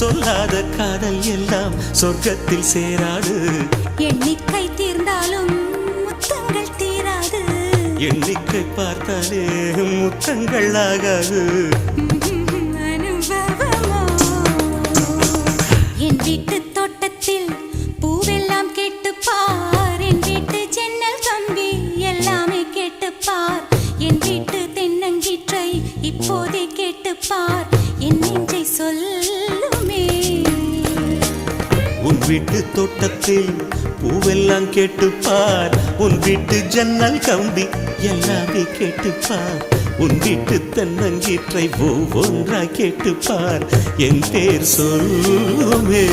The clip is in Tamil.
சொல்லாத காதல் எல்லாம் சொர்க்கத்தில் சேராது. எண்ணிக்கை தீர்ந்தாலும் முத்தங்கள் தீராது. எண்ணிக்கை பார்த்தாலே முத்தங்கள் ஆகாது. அனுபவமோ என் வீட்டு தோட்டத்தில் பூவெல்லாம் கேட்டுப்பார். என் வீட்டு ஜன்னல் கம்பி எல்லாமே கேட்டுப்பார். என் வீட்டு தென்னங்கீற்றை இப்போதே கேட்டுப்பார். என் நெஞ்சை சொல்லுமே. உன் வீட்டு தோட்டத்தில் பூவெல்லாம் கேட்டுப்பார். உன் வீட்டு ஜன்னல் கம்பி எல்லாமே கேட்டுப்பார். உன் வீட்டு தென்னங்கீற்றை ஒவ்வொன்றா கேட்டுப்பார். என் பேர் சொல்லுமே.